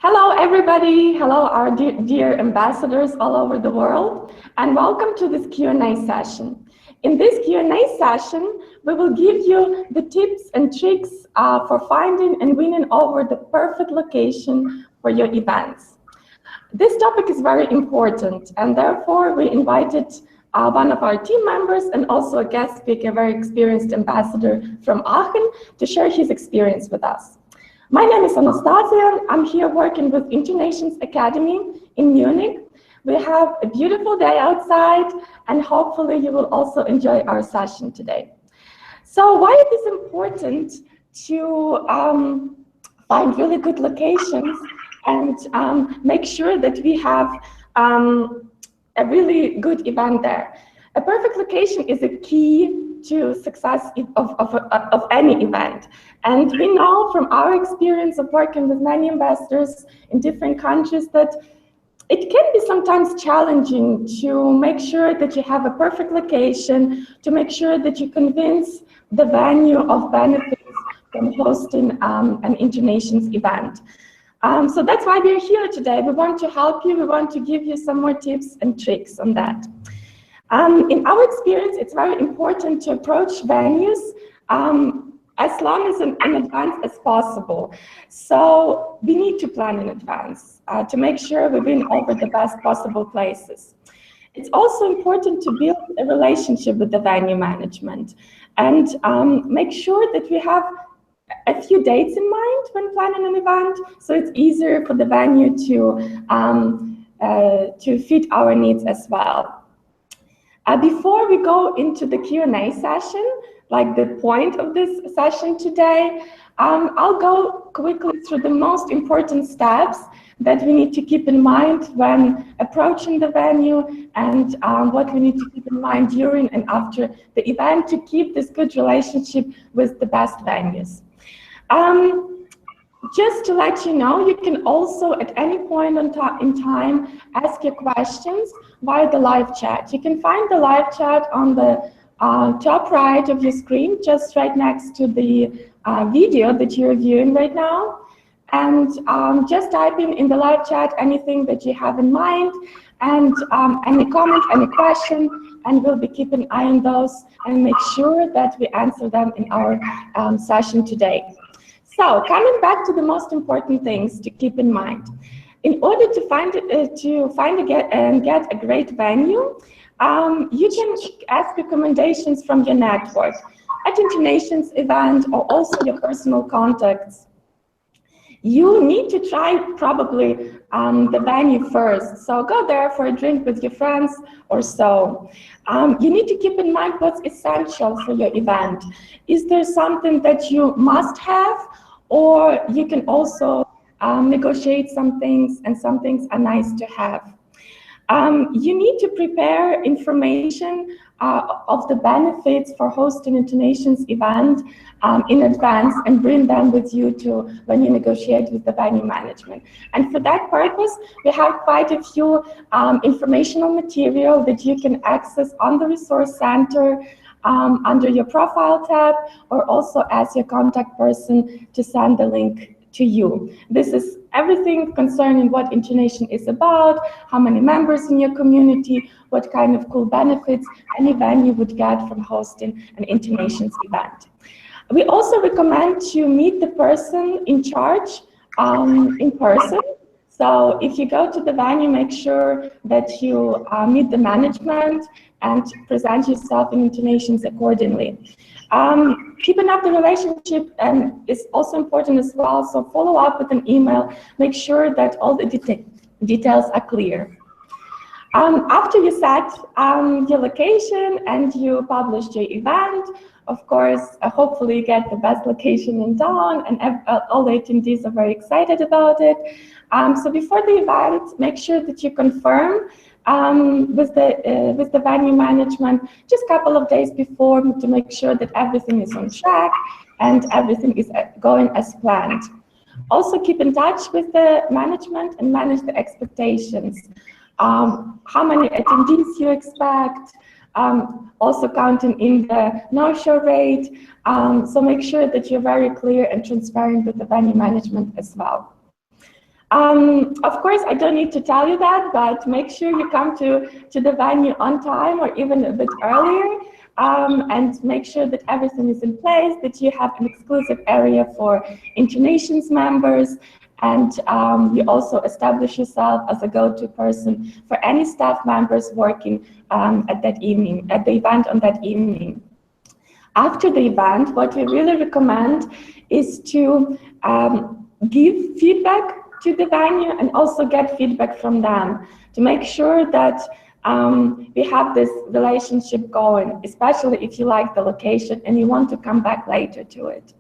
Hello, everybody. Hello, our dear ambassadors all over the world, and welcome to this Q&A session. In this Q&A session, we will give you the tips and tricks for finding and winning over the perfect location for your events. This topic is very important, and therefore we invited one of our team members and also a guest speaker, a very experienced ambassador from Aachen, to share his experience with us. My name is Anastasia. I'm here working with InterNations Academy in Munich. We have a beautiful day outside, and hopefully you will also enjoy our session today. So why it is important to find really good locations and make sure that we have a really good event there. A perfect location is a key to success of any event. And we know from our experience of working with many investors in different countries that it can be sometimes challenging to make sure that you have a perfect location, to make sure that you convince the venue of benefits from hosting an InterNations event. So that's why we're here today. We want to help you. We want to give you some more tips and tricks on that. In our experience, it's very important to approach venues as long as in advance as possible. So we need to plan in advance to make sure we win over the best possible places. It's also important to build a relationship with the venue management and make sure that we have a few dates in mind when planning an event, so it's easier for the venue to fit our needs as well. Before we go into the Q&A session, like the point of this session today, I'll go quickly through the most important steps that we need to keep in mind when approaching the venue and what we need to keep in mind during and after the event to keep this good relationship with the best venues. Just to let you know, you can also at any point in time ask your questions via the live chat. You can find the live chat on the top right of your screen, just right next to the video that you're viewing right now. And just type in the live chat anything that you have in mind and any comment, any question, and we'll be keeping an eye on those and make sure that we answer them in our session today. So, coming back to the most important things to keep in mind. In order to get a great venue, you can ask recommendations from your network at InterNations Event or also your personal contacts. You need to try probably the venue first. So go there for a drink with your friends or so. You need to keep in mind what's essential for your event. Is there something that you must have, or you can also negotiate some things, and some things are nice to have. You need to prepare information of the benefits for hosting InterNations event in advance and bring them with you to when you negotiate with the venue management. And for that purpose, we have quite a few informational material that you can access on the resource center under your profile tab, or also ask your contact person to send the link to you. This is everything concerning what InterNation is about, how many members in your community, what kind of cool benefits any venue would get from hosting an InterNations event. We also recommend to meet the person in charge in person. So if you go to the venue, make sure that you meet the management and present yourself in InterNations accordingly. Keeping up the relationship is also important as well, so follow up with an email, make sure that all the details are clear. After you set your location and you publish your event, of course, hopefully you get the best location in town, and all the attendees are very excited about it. So before the event, make sure that you confirm with the venue management just a couple of days before to make sure that everything is on track and everything is going as planned. Also keep in touch with the management and manage the expectations. How many attendees you expect, also counting in the no-show rate. So make sure that you're very clear and transparent with the venue management as well. Of course, I don't need to tell you that, but make sure you come to the venue on time or even a bit earlier, and make sure that everything is in place, that you have an exclusive area for InterNations members, and you also establish yourself as a go-to person for any staff members working at the event on that evening. After the event, what we really recommend is to give feedback to the venue and also get feedback from them to make sure that we have this relationship going, especially if you like the location and you want to come back later to it.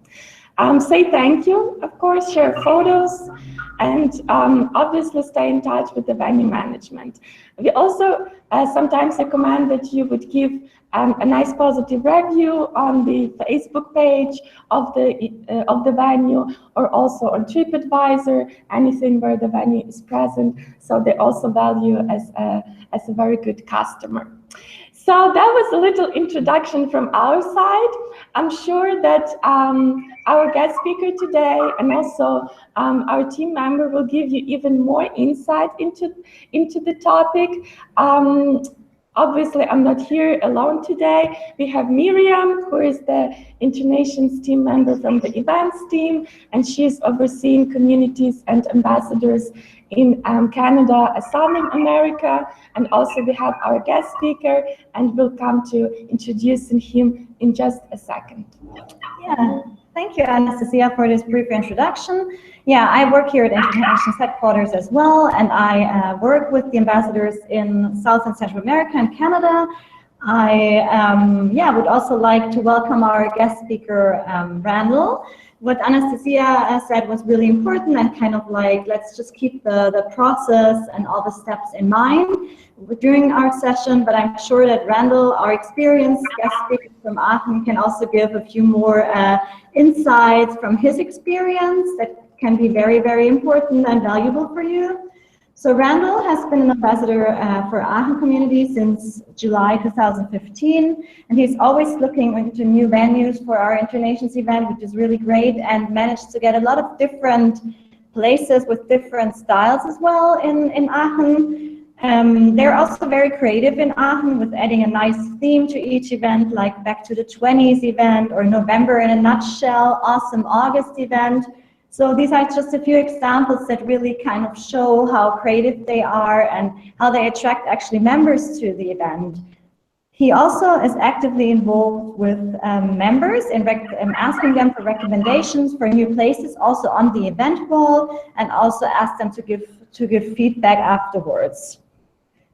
Say thank you, of course, share photos, and obviously stay in touch with the venue management. We also sometimes recommend that you would give a nice positive review on the Facebook page of the venue, or also on TripAdvisor, anything where the venue is present, so they also value as a very good customer. So that was a little introduction from our side. I'm sure that our guest speaker today and also our team member will give you even more insight into the topic. Obviously, I'm not here alone today. We have Miriam, who is the InterNations team member from the events team, and she's overseeing communities and ambassadors in Canada, Southern America. And also we have our guest speaker, and we'll come to introducing him in just a second. Yeah, thank you, Anastasia, for this brief introduction. Yeah, I work here at InterNations headquarters as well, and I work with the ambassadors in South and Central America and Canada. I would also like to welcome our guest speaker, Randall. What Anastasia said was really important, and kind of like, let's just keep the process and all the steps in mind during our session, but I'm sure that Randall, our experienced guest speaker from Aachen, can also give a few more insights from his experience that can be very, very important and valuable for you. So Randall has been an ambassador for Aachen community since July 2015, and he's always looking into new venues for our InterNations event, which is really great, and managed to get a lot of different places with different styles as well in Aachen. They're also very creative in Aachen with adding a nice theme to each event, like Back to the 20s event or November in a Nutshell, Awesome August event. So these are just a few examples that really kind of show how creative they are and how they attract actually members to the event. He also is actively involved with members in asking them for recommendations for new places, also on the event wall, and also ask them to give feedback afterwards.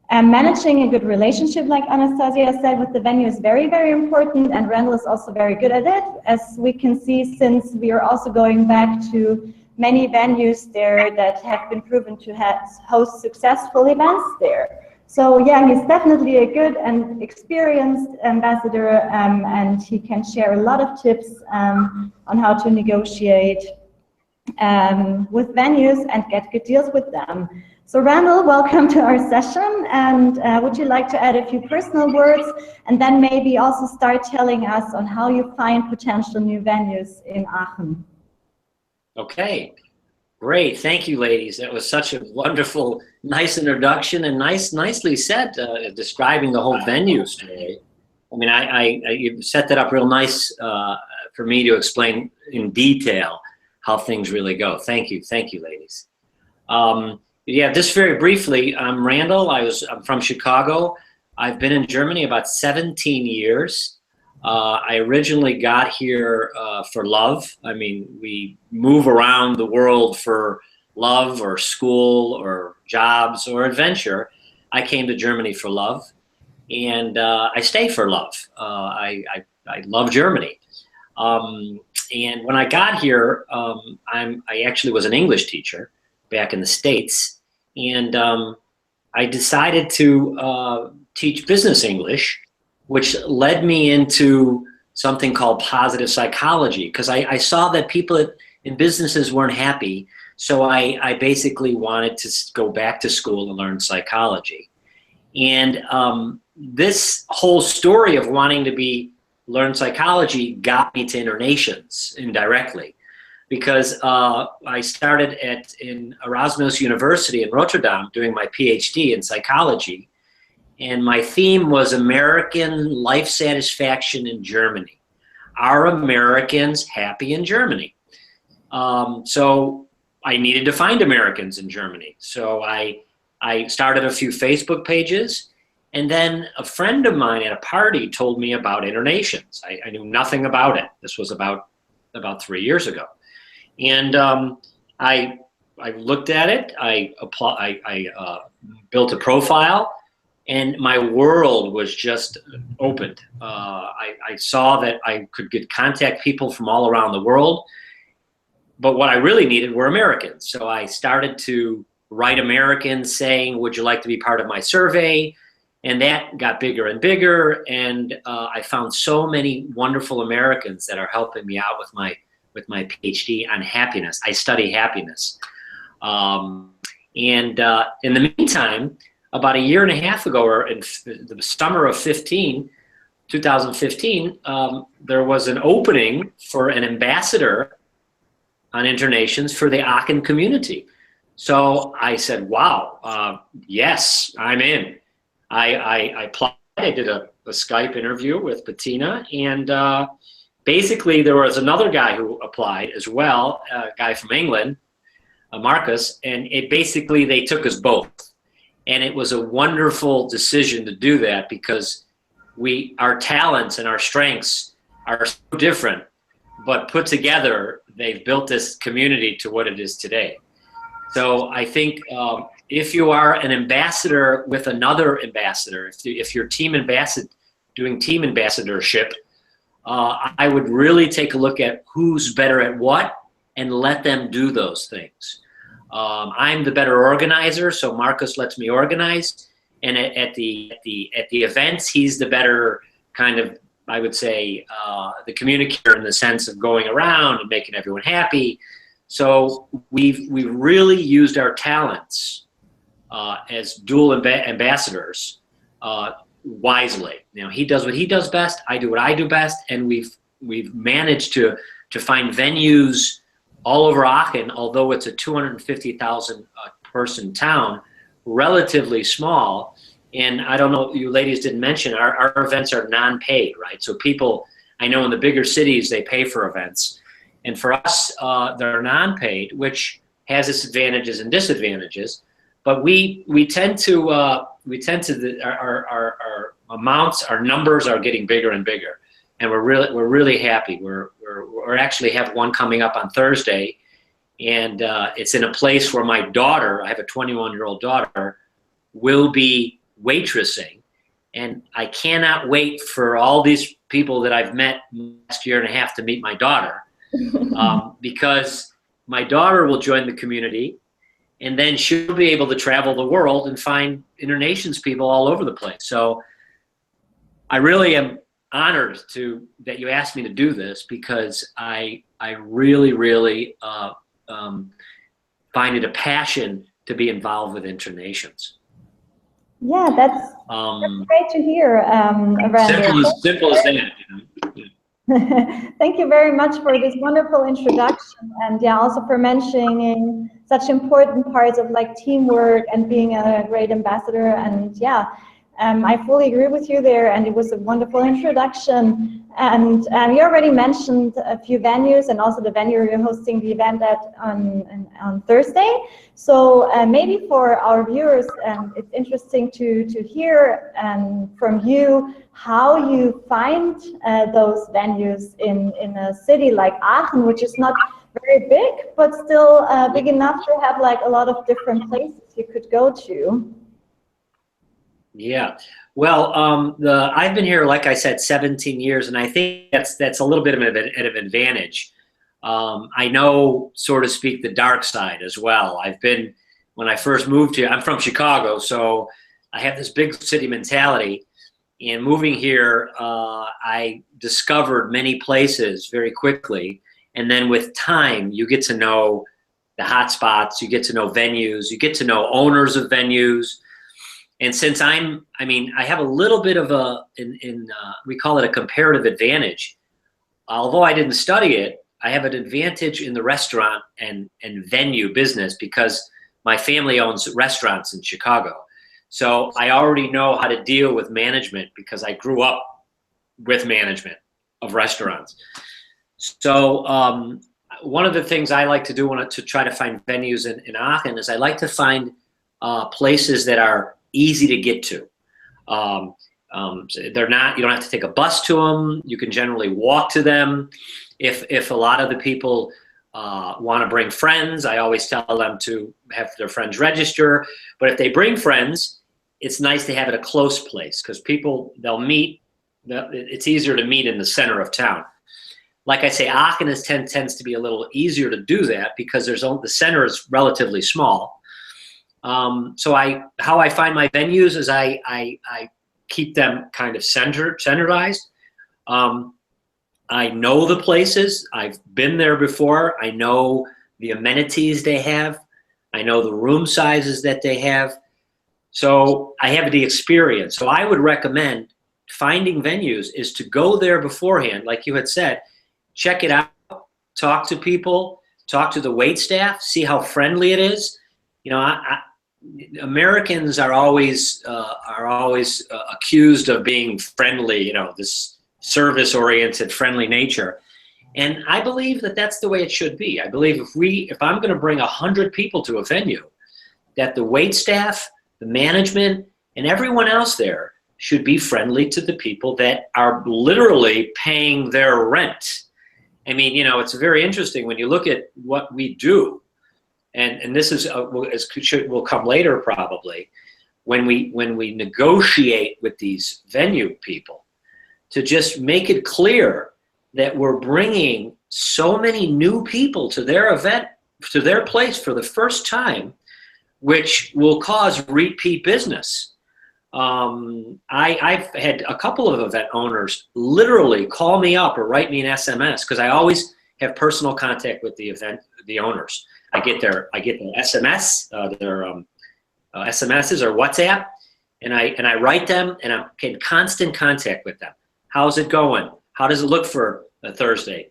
Managing a good relationship, like Anastasia said, with the venue is very, very important, and Randall is also very good at it, as we can see, since we are also going back to many venues there that have been proven to host successful events there. So yeah, he's definitely a good and experienced ambassador, and he can share a lot of tips on how to negotiate with venues and get good deals with them. So Randall, welcome to our session, and would you like to add a few personal words, and then maybe also start telling us on how you find potential new venues in Aachen? Okay, great. Thank you, ladies. That was such a wonderful, nice introduction, and nicely said, describing the whole venue story. I mean, you set that up real nice for me to explain in detail how things really go. Thank you, ladies. Yeah, just very briefly, I'm Randall. I'm from Chicago. I've been in Germany about 17 years. I originally got here for love. I mean, we move around the world for love or school or jobs or adventure. I came to Germany for love, and I stay for love. I love Germany. And when I got here, I actually was an English teacher back in the States. And I decided to teach business English, which led me into something called positive psychology, because I saw that people in businesses weren't happy. So I basically wanted to go back to school and learn psychology. And this whole story of wanting to learn psychology got me to InterNations indirectly. because I started in Erasmus University in Rotterdam doing my PhD in psychology, and my theme was American life satisfaction in Germany. Are Americans happy in Germany? So I needed to find Americans in Germany. So I started a few Facebook pages, and then a friend of mine at a party told me about InterNations. I knew nothing about it. This was about 3 years ago. And I looked at it, I built a profile, and my world was just opened. I saw that I could contact people from all around the world, but what I really needed were Americans. So I started to write Americans saying, would you like to be part of my survey? And that got bigger and bigger, and I found so many wonderful Americans that are helping me out with my PhD on happiness. I study happiness. And in the meantime, about a year and a half ago, or in the summer of 2015, there was an opening for an ambassador on InterNations for the Aachen community. So I said, wow, yes, I'm in. I applied. I did a Skype interview with Bettina, and basically there was another guy who applied as well, a guy from England, Marcus, and basically they took us both. And it was a wonderful decision to do that, because our talents and our strengths are so different, but put together, they've built this community to what it is today. So I think if you are an ambassador with another ambassador, if you're doing team ambassadorship, I would really take a look at who's better at what and let them do those things. I'm the better organizer, so Marcus lets me organize, and at the events, he's the better kind of, I would say, the communicator in the sense of going around and making everyone happy. So we've really used our talents as dual ambassadors wisely. You know, he does what he does best, I do what I do best, and we've managed to find venues all over Aachen, although it's a 250,000 person town, relatively small. And I don't know, you ladies didn't mention, our events are non-paid, right? So people, I know in the bigger cities, they pay for events. And for us, they're non-paid, which has its advantages and disadvantages. But we tend to, our amounts, our numbers are getting bigger and bigger. And we're really happy. We're actually have one coming up on Thursday, and it's in a place where my daughter, I have a 21-year-old daughter, will be waitressing, and I cannot wait for all these people that I've met last year and a half to meet my daughter, because my daughter will join the community, and then she'll be able to travel the world and find InterNations people all over the place. So I really am honored that you asked me to do this, because I really find it a passion to be involved with InterNations. Yeah, that's great to hear, Randall. Simple as that. You know? Thank you very much for this wonderful introduction, and yeah, also for mentioning such important parts of like teamwork and being a great ambassador. And yeah, I fully agree with you there, and it was a wonderful introduction. And you already mentioned a few venues, and also the venue you're hosting the event at on Thursday. So maybe for our viewers, it's interesting to hear from you how you find those venues in a city like Aachen, which is not very big, but still big enough to have like a lot of different places you could go to. Yeah, well, I've been here, like I said, 17 years, and I think that's a little bit of an advantage. I know, so to speak, the dark side as well. When I first moved here, I'm from Chicago, so I have this big city mentality. And moving here, I discovered many places very quickly. And then with time, you get to know the hot spots, you get to know venues, you get to know owners of venues. And since I have a little bit of we call it a comparative advantage. Although I didn't study it, I have an advantage in the restaurant and venue business because my family owns restaurants in Chicago. So I already know how to deal with management because I grew up with management of restaurants. So one of the things I like to do to try to find venues in Aachen is I like to find places that are easy to get to. They're not, you don't have to take a bus to them. You can generally walk to them. If a lot of the people want to bring friends, I always tell them to have their friends register. But if they bring friends, it's nice to have it a close place because people, they'll meet. It's easier to meet in the center of town. Like I say, Aachen tends to be a little easier to do that because the center is relatively small. So how I find my venues is I keep them kind of centralized. I know the places. I've been there before. I know the amenities they have. I know the room sizes that they have. So I have the experience. So I would recommend finding venues is to go there beforehand, like you had said, check it out, talk to people, talk to the wait staff, see how friendly it is. You know, Americans are always accused of being friendly, you know, this service-oriented, friendly nature. And I believe that that's the way it should be. I believe if I'm going to bring 100 people to a venue, that the wait staff, the management, and everyone else there should be friendly to the people that are literally paying their rent. I mean, you know, it's very interesting when you look at what we do, and this is will come later probably, when we negotiate with these venue people, to just make it clear that we're bringing so many new people to their event, to their place for the first time, which will cause repeat business. I've had a couple of event owners literally call me up or write me an SMS because I always have personal contact with the owners. I get their SMS, their SMSs or WhatsApp, and I write them, and I'm in constant contact with them. How's it going? How does it look for a Thursday?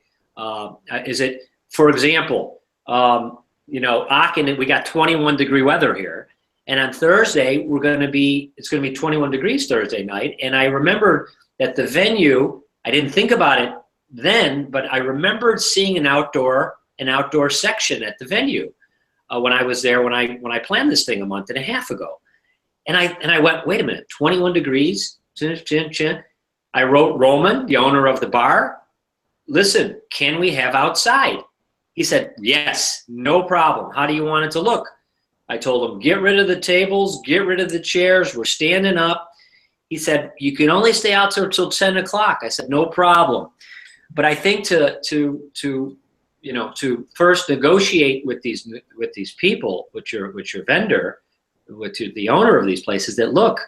Is it, for example, you know, Aachen, we got 21-degree weather here. And on Thursday, it's going to be 21 degrees Thursday night. And I remembered that the venue, I didn't think about it then, but I remembered seeing an outdoor section at the venue when I was there, when I planned this thing a month and a half ago. And I went, wait a minute, 21 degrees? I wrote Roman, the owner of the bar, listen, can we have outside? He said, yes, no problem. How do you want it to look? I told him, get rid of the tables, get rid of the chairs, we're standing up. He said, you can only stay out till 10 o'clock. I said, no problem. But I think to first negotiate with these people, with your vendor, with the owner of these places, that look,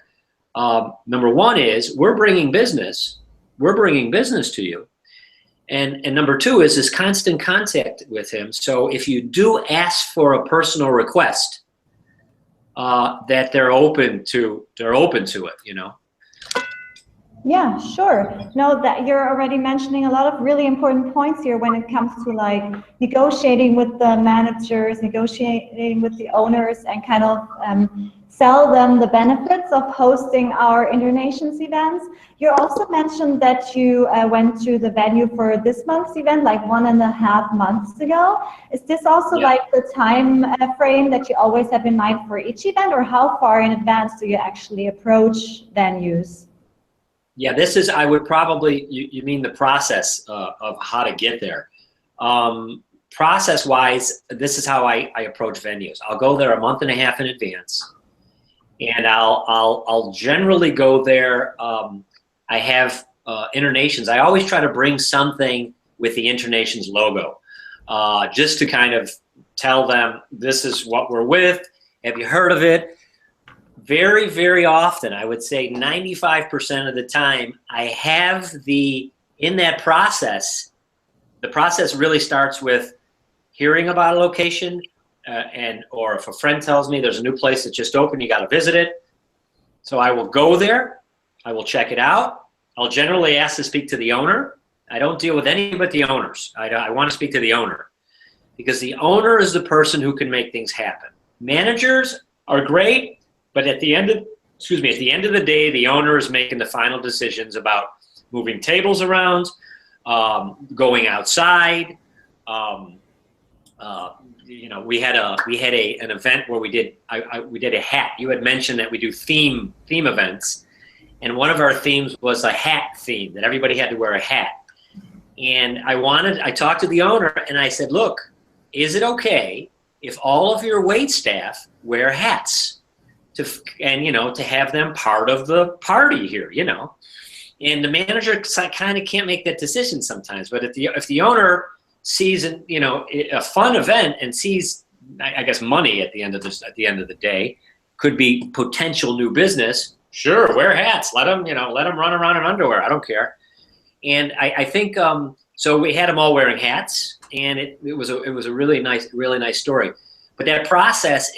number one is we're bringing business to you. And number two is this constant contact with him. So if you do ask for a personal request, that they're open to it, you know. Yeah, sure. No, that you're already mentioning a lot of really important points here when it comes to like negotiating with the managers, negotiating with the owners, and kind of sell them the benefits of hosting our InterNations events. You also mentioned that you went to the venue for this month's event like 1.5 months ago. Is this also like the time frame that you always have in mind for each event, or how far in advance do you actually approach venues? Yeah, this is, I would probably, you mean the process of how to get there. Process-wise, this is how I approach venues. I'll go there 1.5 months in advance. And I'll generally go there. I have InterNations. I always try to bring something with the InterNations logo, just to kind of tell them this is what we're with. Have you heard of it? Very, very often, I would say 95% of the time, I have in that process, the process really starts with hearing about a location, or if a friend tells me there's a new place that just opened, you got to visit it. So I will go there, I will check it out. I'll generally ask to speak to the owner. I don't deal with any but the owners. I want to speak to the owner, because the owner is the person who can make things happen. Managers are great, but at the end of the day, the owner is making the final decisions about moving tables around, going outside. You know, we had an event where we did a hat. You had mentioned that we do theme events, and one of our themes was a hat theme, that everybody had to wear a hat. And I talked to the owner and I said, look, is it okay if all of your wait staff wear hats to have them part of the party here, you know? And the manager kind of can't make that decision sometimes, but if the owner sees a fun event and sees, I guess, money at the end of the day, could be potential new business, sure, wear hats, let them run around in underwear, I don't care. And I think so. We had them all wearing hats, and it was a really nice story. But that process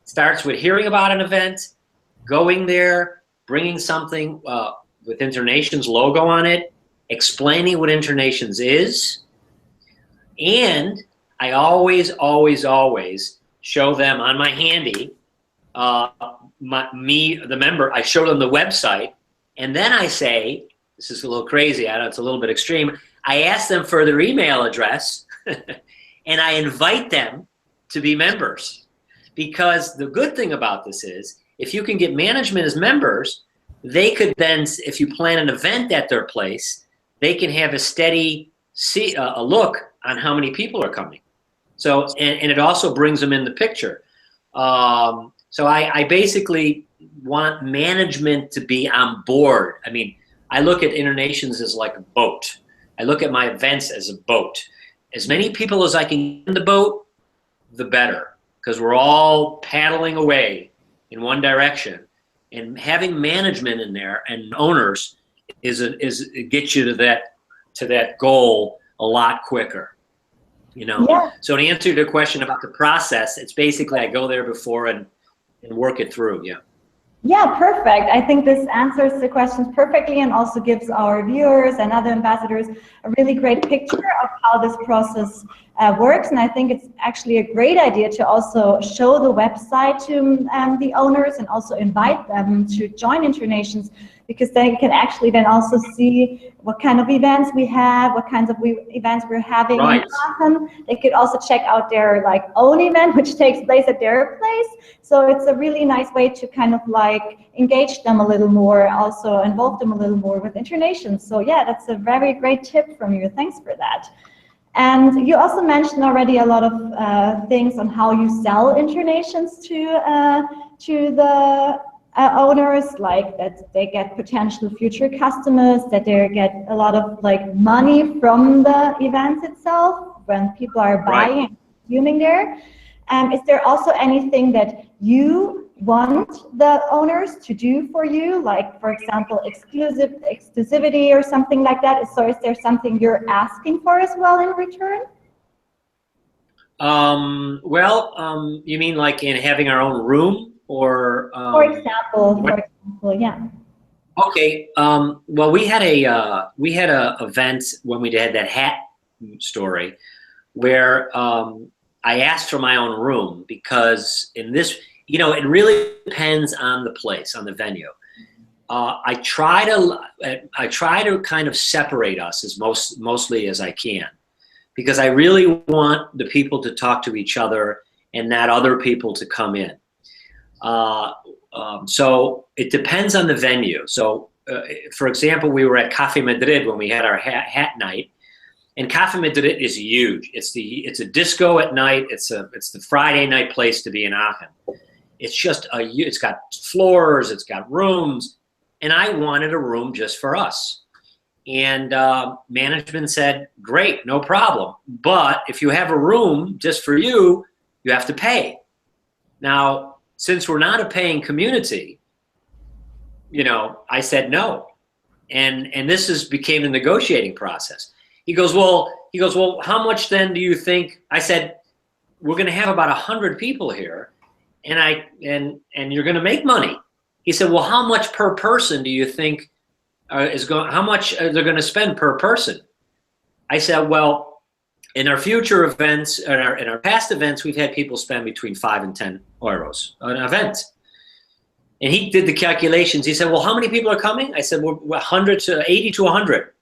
starts with hearing about an event, going there, bringing something with InterNations logo on it, explaining what InterNations is, and I always show them on my handy, the member. I show them the website, and then I say, this is a little crazy, I know it's a little bit extreme, I ask them for their email address and I invite them to be members. Because the good thing about this is, if you can get management as members, they could then, if you plan an event at their place, they can have a steady a look on how many people are coming. So, and it also brings them in the picture. So I basically want management to be on board. I mean, I look at InterNations as like a boat. I look at my events as a boat. As many people as I can get in the boat, the better, because we're all paddling away in one direction. And having management in there and owners it gets you to that goal a lot quicker. You know. Yeah. So to answer your question about the process, it's basically I go there before and work it through. Yeah. Yeah, perfect. I think this answers the questions perfectly and also gives our viewers and other ambassadors a really great picture of how this process works. And I think it's actually a great idea to also show the website to the owners and also invite them to join InterNations, because they can actually then also see what kind of events we have, what kinds of events we're having in Aachen. They could also check out their own event, which takes place at their place. So it's a really nice way to kind of engage them a little more, also involve them a little more with InterNations. So yeah, that's a very great tip from you. Thanks for that. And you also mentioned already a lot of things on how you sell InterNations to the owners, like that they get potential future customers, that they get a lot of money from the events itself when people are buying and consuming there. Is there also anything that you want the owners to do for you, like for example exclusivity or something like that? So is there something you're asking for as well in return? You mean like in having our own room? Or for example, yeah. Okay. Well, we had a event when we had that hat story, where I asked for my own room, because in this, it really depends on the place, on the venue. I try to kind of separate us as mostly as I can, because I really want the people to talk to each other and not other people to come in. So it depends on the venue. So, for example, we were at Café Madrid when we had our hat night, and Café Madrid is huge. It's a disco at night. It's the Friday night place to be in Aachen. It's just it's got floors, it's got rooms, and I wanted a room just for us. And management said, great, no problem. But if you have a room just for you, you have to pay. Now, since we're not a paying community, I said no. And this became a negotiating process. He goes, well, how much then do you think? I said, we're going to have about 100 people here, and you're going to make money. He said, well, how much per person do you think how much they're going to spend per person. I said, well, in our future events, in our past events, we've had people spend between 5 and 10 euros on an event. And he did the calculations. He said, well, how many people are coming? I said, well, 100 to 80 to 100.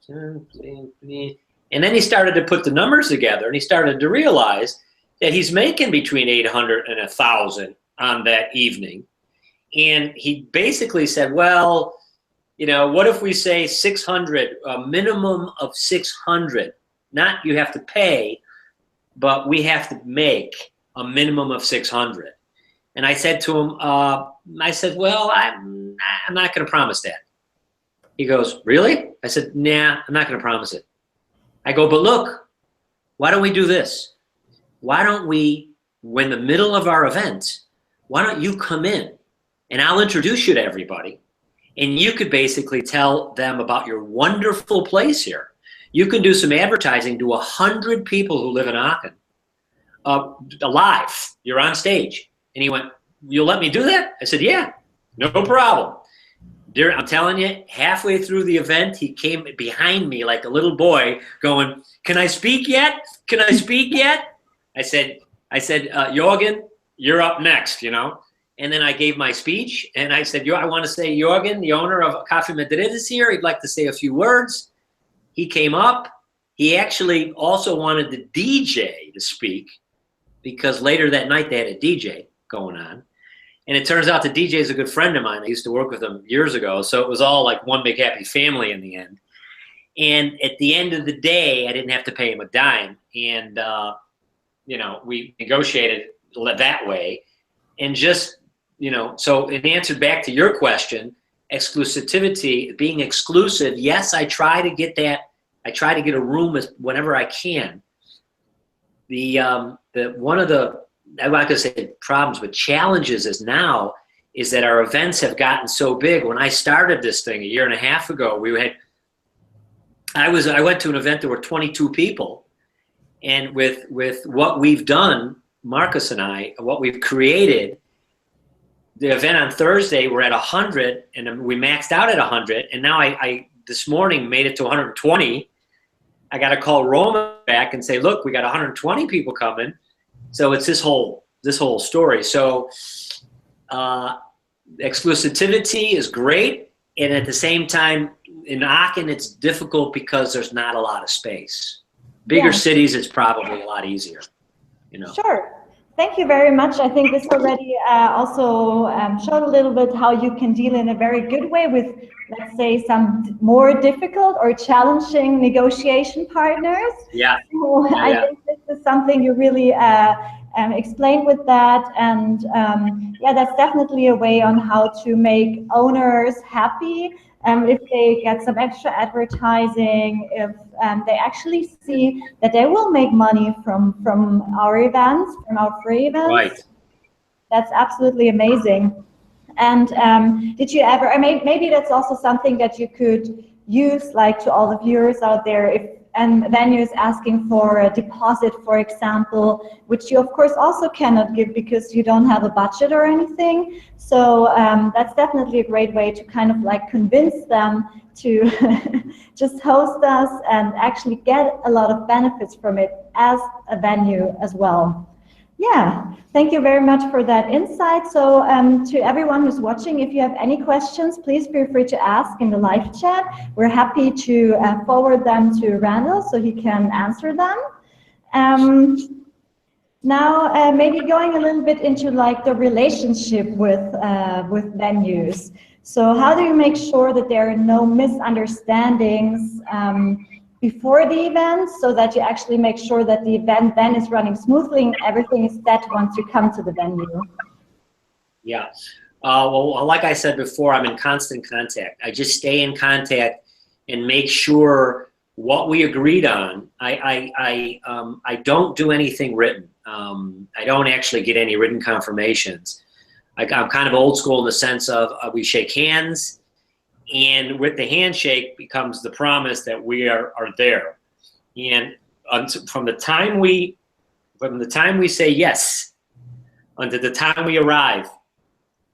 And then he started to put the numbers together, and he started to realize that he's making between 800 and 1,000 on that evening. And he basically said, well, you know, what if we say 600, a minimum of 600? Not you have to pay, but we have to make a minimum of 600. And I said to him, I said, well, I'm not going to promise that. He goes, really? I said, nah, I'm not going to promise it. I go, but look, why don't we do this? Why don't we, when the middle of our event, why don't you come in and I'll introduce you to everybody, and you could basically tell them about your wonderful place here. You can do some advertising to 100 people who live in Aachen, live. You're on stage. And he went, you'll let me do that? I said, yeah, no problem. I'm telling you, halfway through the event, he came behind me like a little boy going, can I speak yet? Can I speak yet? I said, Jorgen, you're up next, you know? And then I gave my speech, and I said, I want to say Jorgen, the owner of Café Madrid, is here. He'd like to say a few words. He came up. He actually also wanted the DJ to speak, because later that night they had a DJ going on. And it turns out the DJ is a good friend of mine. I used to work with him years ago. So it was all like one big happy family in the end. And at the end of the day, I didn't have to pay him a dime. And, you know, we negotiated that way. And just, you know, so in answer back to your question, exclusivity, being exclusive, yes, I try to get that. I try to get a room whenever I can. One of the, I'm not going to say problems, but challenges is that our events have gotten so big. When I started this thing a year and a half ago, I went to an event, there were 22 people. And with what we've done, Marcus and I, what we've created, the event on Thursday, we're at 100, and we maxed out at 100. And now I this morning made it to 120. I got to call Roma back and say, look, we got 120 people coming. So it's this whole story. So exclusivity is great, and at the same time, in Aachen, it's difficult because there's not a lot of space. Bigger cities, it's probably a lot easier. You know. Sure. Thank you very much. I think this already also showed a little bit how you can deal in a very good way with, let's say, some more difficult or challenging negotiation partners. Yeah. So I think this is something you really explained with that. And yeah, that's definitely a way on how to make owners happy. If they get some extra advertising, if they actually see that they will make money from our events, from our free events. Right. That's absolutely amazing. And did you ever, I mean, maybe that's also something that you could use, like, to all the viewers out there, if venues asking for a deposit, for example, which you of course also cannot give because you don't have a budget or anything. So that's definitely a great way to kind of like convince them to just host us and actually get a lot of benefits from it as a venue as well. Yeah, thank you very much for that insight. So to everyone who's watching, if you have any questions, please feel free to ask in the live chat. We're happy to forward them to Randall so he can answer them. Now, maybe going a little bit into like the relationship with venues. So how do you make sure that there are no misunderstandings before the event, so that you actually make sure that the event then is running smoothly and everything is set once you come to the venue? Yeah. Well, like I said before, I'm in constant contact. I just stay in contact and make sure what we agreed on. I don't do anything written. I don't actually get any written confirmations. I'm kind of old school in the sense of we shake hands, and with the handshake becomes the promise that we are there. And from the time we say yes until the time we arrive,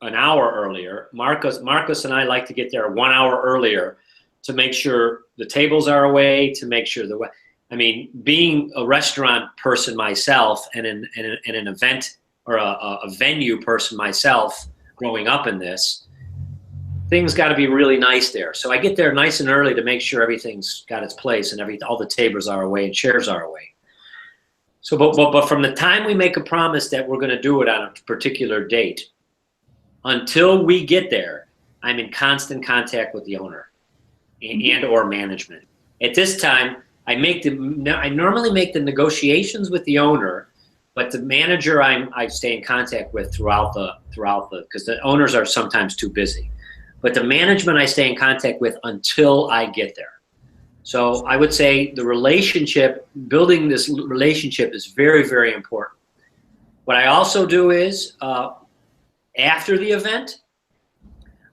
an hour earlier. Marcus and I like to get there 1 hour earlier to make sure the tables are away, to make sure I mean, being a restaurant person myself and an event or a venue person myself growing up in this, things got to be really nice there. So I get there nice and early to make sure everything's got its place and all the tables are away and chairs are away. So, but from the time we make a promise that we're going to do it on a particular date until we get there, I'm in constant contact with the owner and or management. At this time, I normally make the negotiations with the owner, but the manager I stay in contact with throughout the because the owners are sometimes too busy. But the management I stay in contact with until I get there. So I would say the relationship, building this relationship is very, very important. What I also do is after the event,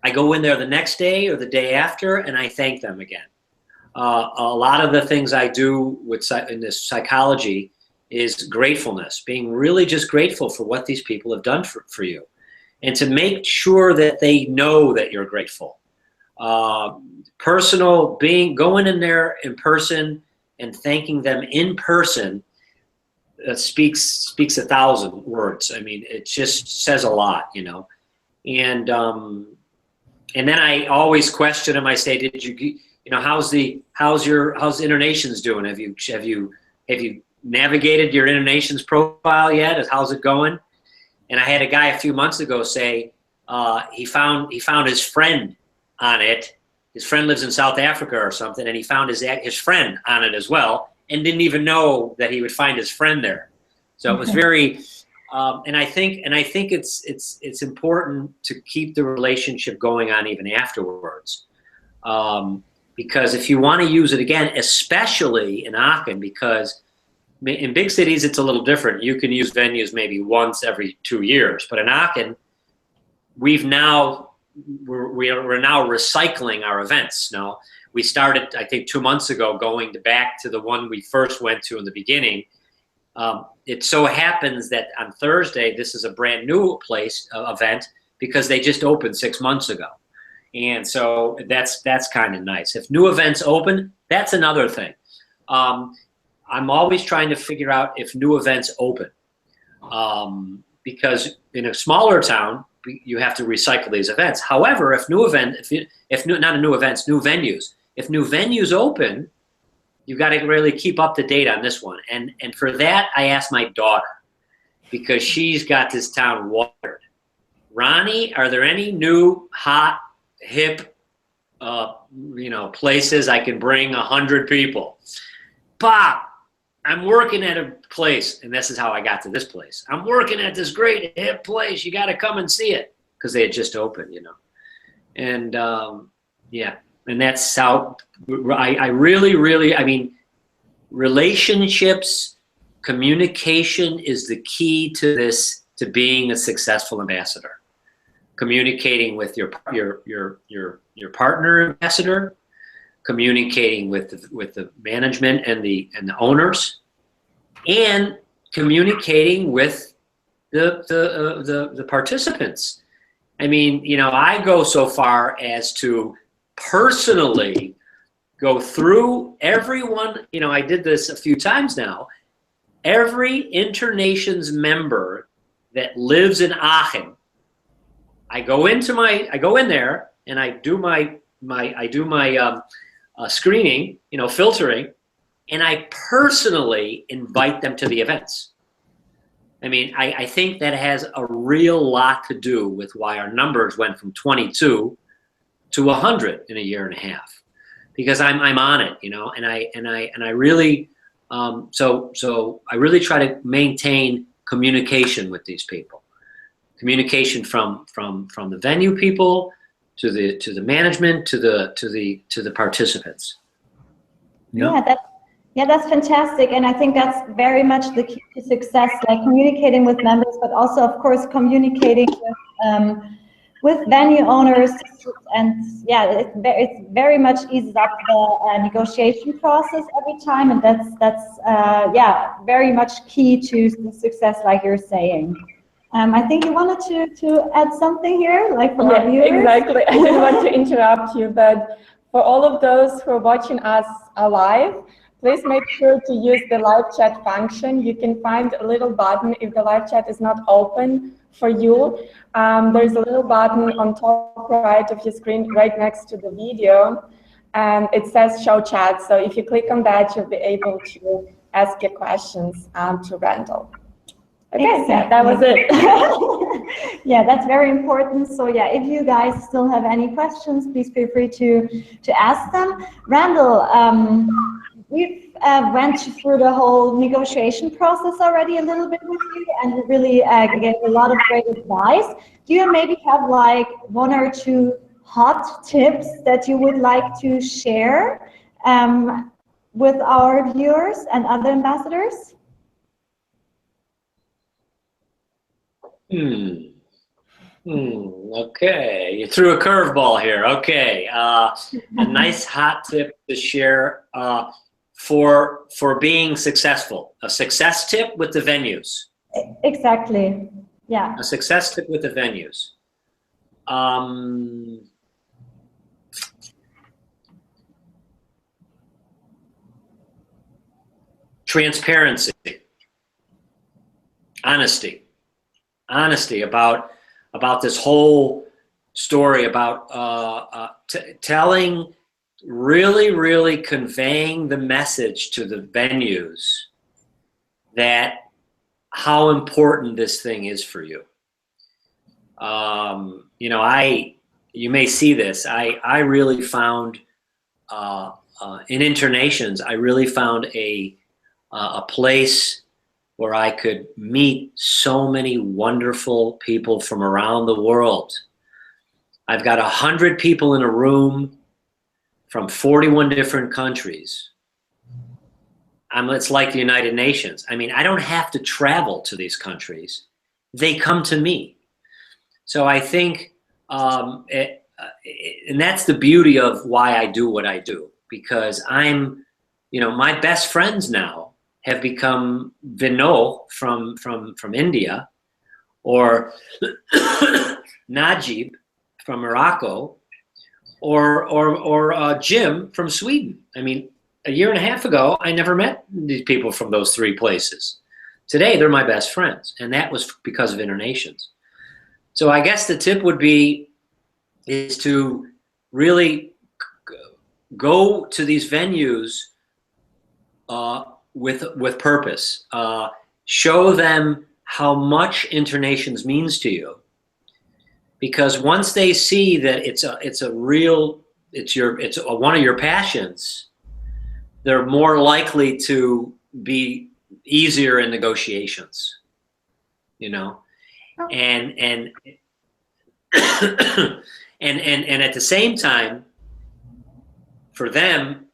I go in there the next day or the day after and I thank them again. A lot of the things I do in this psychology is gratefulness, being really just grateful for what these people have done for you. And to make sure that they know that you're grateful. Going in there in person and thanking them in person speaks 1,000 words. I mean, it just says a lot, you know. And then I always question them. I say, how's InterNations doing? Have you navigated your InterNations profile yet? How's it going? And I had a guy a few months ago say he found his friend on it. His friend lives in South Africa or something, and he found his friend on it as well, and didn't even know that he would find his friend there. So it was very, and I think it's important to keep the relationship going on even afterwards, because if you want to use it again, especially in Aachen, because in big cities, it's a little different. You can use venues maybe once every 2 years, but in Aachen, we're now recycling our events. Now, we started, I think, 2 months ago, going back to the one we first went to in the beginning. It so happens that on Thursday, this is a brand new event because they just opened 6 months ago, and so that's kind of nice. If new events open, that's another thing. I'm always trying to figure out if new events open, because in a smaller town, you have to recycle these events. However, if new venues, if new venues open, you've got to really keep up to date on this one. And for that, I asked my daughter, because she's got this town watered. Ronnie, are there any new, hot, hip, places I can bring 100 people? Bob, I'm working at a place, and this is how I got to this place. I'm working at this great hip place. You got to come and see it, because they had just opened, And yeah, and that's how I really, I mean, relationships, communication is the key to this, to being a successful ambassador. Communicating with your partner ambassador, communicating with the management and the owners, and communicating with the participants. I mean, I go so far as to personally go through everyone. I did this a few times now. Every InterNations member that lives in Aachen, I go in there and I do my screening, filtering, and I personally invite them to the events. I mean, I think that has a real lot to do with why our numbers went from 22 to 100 in a year and a half, because I'm on it, and I really, so I really try to maintain communication with these people, communication from the venue people to the management to the participants. Yeah, that's fantastic, and I think that's very much the key to success, like communicating with members, but also, of course, communicating with venue owners, and yeah, it's very much eases up the negotiation process every time, and that's very much key to the success, like you're saying. I think you wanted to add something here, like for our viewers. Exactly. I didn't want to interrupt you, but for all of those who are watching us live, please make sure to use the live chat function. You can find a little button if the live chat is not open for you. There's a little button on top right of your screen right next to the video, and it says show chat. So if you click on that, you'll be able to ask your questions to Randall. Okay, exactly. Yeah, that was it. Yeah, that's very important. So yeah, if you guys still have any questions, please feel free to ask them. Randall, we've went through the whole negotiation process already a little bit with you, and really gave a lot of great advice. Do you maybe have like one or two hot tips that you would like to share with our viewers and other ambassadors? Okay, you threw a curveball here. Okay, a nice hot tip to share for being successful. A success tip with the venues. Exactly. Yeah. A success tip with the venues. Transparency. Honesty about this whole story, about telling, really conveying the message to the venues that how important this thing is for you. You know, you may see this. I really found in InterNations, I really found a place where I could meet so many wonderful people from around the world. I've got 100 people in a room from 41 different countries. It's like the United Nations. I mean, I don't have to travel to these countries. They come to me. So I think, and that's the beauty of why I do what I do, because my best friends now have become Vinod from India, or Najib from Morocco, or Jim from Sweden. I mean, a year and a half ago, I never met these people from those three places. Today, they're my best friends, and that was because of InterNations. So I guess the tip would be is to really go to these venues with purpose. Show them how much InterNations means to you, because once they see that it's one of your passions, they're more likely to be easier in negotiations, you know. And at the same time, for them,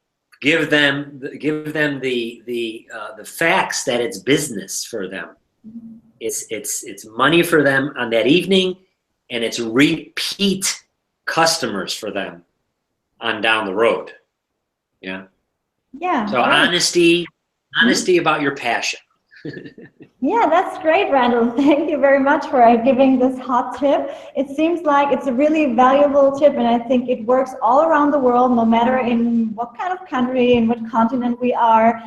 give them the facts that it's business for them. It's money for them on that evening, and it's repeat customers for them on down the road. Yeah. Yeah. So great. honesty about your passion. Yeah, that's great, Randall. Thank you very much for giving this hot tip. It seems like it's a really valuable tip, and I think it works all around the world, no matter in what kind of country, in what continent we are.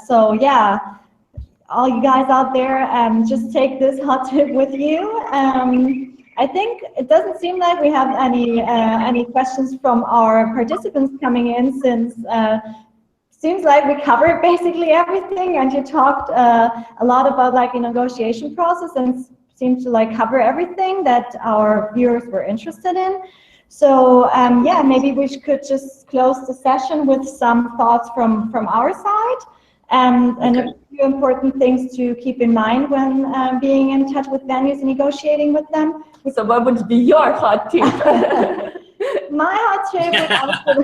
So yeah, all you guys out there, just take this hot tip with you. I think it doesn't seem like we have any questions from our participants coming in, since seems like we covered basically everything, and you talked a lot about like the negotiation process, and seemed to like cover everything that our viewers were interested in. So yeah, maybe we could just close the session with some thoughts from our side, and a few important things to keep in mind when being in touch with venues and negotiating with them. So what would be your hot tip? My hot tip would also,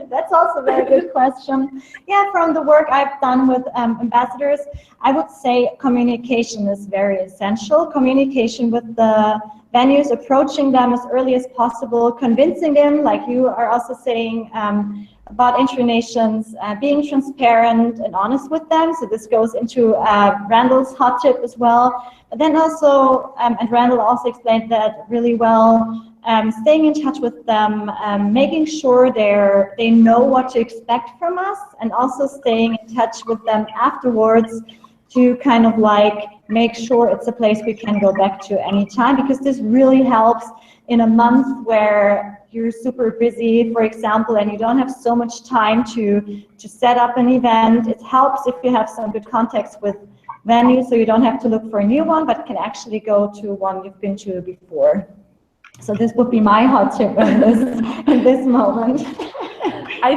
that's also a very good question. Yeah, from the work I've done with ambassadors, I would say communication is very essential. Communication with the venues, approaching them as early as possible, convincing them, like you are also saying, about InterNations, being transparent and honest with them. So this goes into Randall's hot tip as well. But then also, and Randall also explained that really well, staying in touch with them, making sure they know what to expect from us, and also staying in touch with them afterwards to kind of like make sure it's a place we can go back to anytime, because this really helps in a month where you're super busy, for example, and you don't have so much time to set up an event. It helps if you have some good contacts with venues, so you don't have to look for a new one, but can actually go to one you've been to before. So this would be my hot tip in this moment. I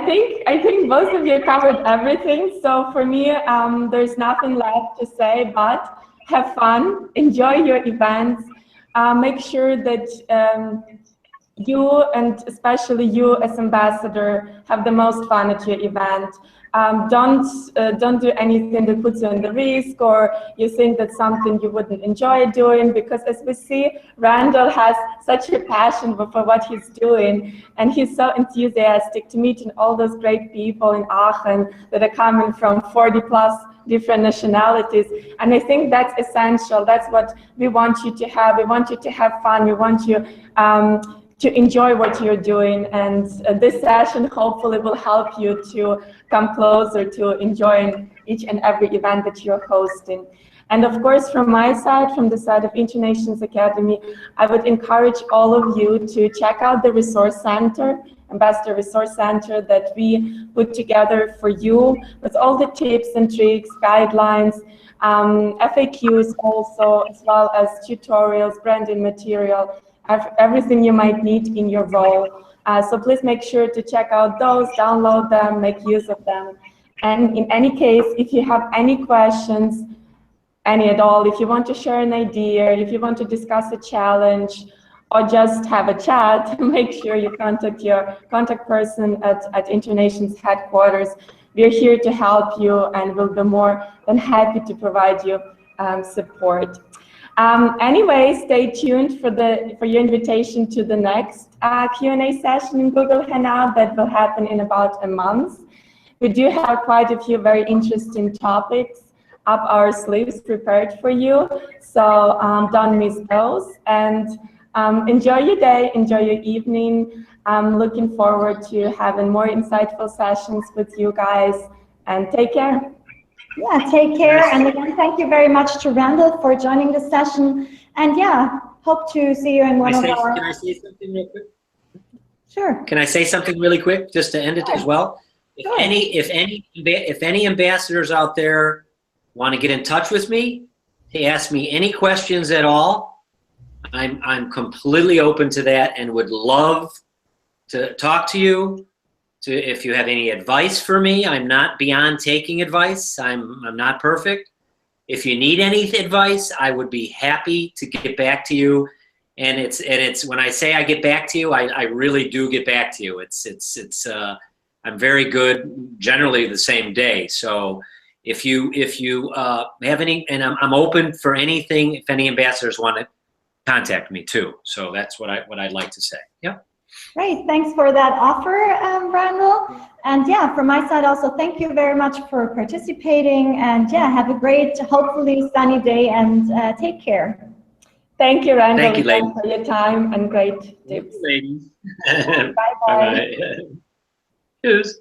think both of you covered everything. So for me, there's nothing left to say but have fun, enjoy your events, make sure that you, and especially you as ambassador, have the most fun at your event. Don't do anything that puts you in the risk, or you think that's something you wouldn't enjoy doing, because as we see, Randall has such a passion for what he's doing, and he's so enthusiastic to meeting all those great people in Aachen that are coming from 40+ different nationalities. And I think that's essential. That's what we want you to have. We want you to have fun. We want you to enjoy what you're doing, and this session hopefully will help you to come closer to enjoying each and every event that you're hosting. And of course, from my side, from the side of InterNations Academy, I would encourage all of you to check out the Resource Center, Ambassador Resource Center, that we put together for you with all the tips and tricks, guidelines, FAQs also, as well as tutorials, branding material, everything you might need in your role. So please make sure to check out those, download them, make use of them. And in any case, if you have any questions, any at all, if you want to share an idea, if you want to discuss a challenge, or just have a chat, make sure you contact your contact person at InterNations headquarters. We're here to help you, and we'll be more than happy to provide you support. Anyway, stay tuned for your invitation to the next Q&A session in Google Hangout that will happen in about a month. We do have quite a few very interesting topics up our sleeves prepared for you, so don't miss those. And enjoy your day, enjoy your evening. I'm looking forward to having more insightful sessions with you guys, and take care. Yeah, take care. And again, thank you very much to Randall for joining the session. And yeah, hope to see you in one of our... Can I say something real quick? Sure. Can I say something really quick, just to end it as well? Sure. If any ambassadors out there want to get in touch with me, to ask me any questions at all, I'm completely open to that, and would love to talk to you. If you have any advice for me, I'm not beyond taking advice. I'm not perfect. If you need any advice, I would be happy to get back to you. And it's when I say I get back to you, I really do get back to you. I'm very good, generally the same day. So if you have any, and I'm open for anything. If any ambassadors want to contact me too. So that's what I'd like to say. Yeah. Great, thanks for that offer, Randall. And yeah, from my side also, thank you very much for participating. And yeah, have a great, hopefully sunny day, and take care. Thank you, Randall, Thank you, ladies, for your time and great tips. ladies. Bye-bye. Bye-bye. Cheers.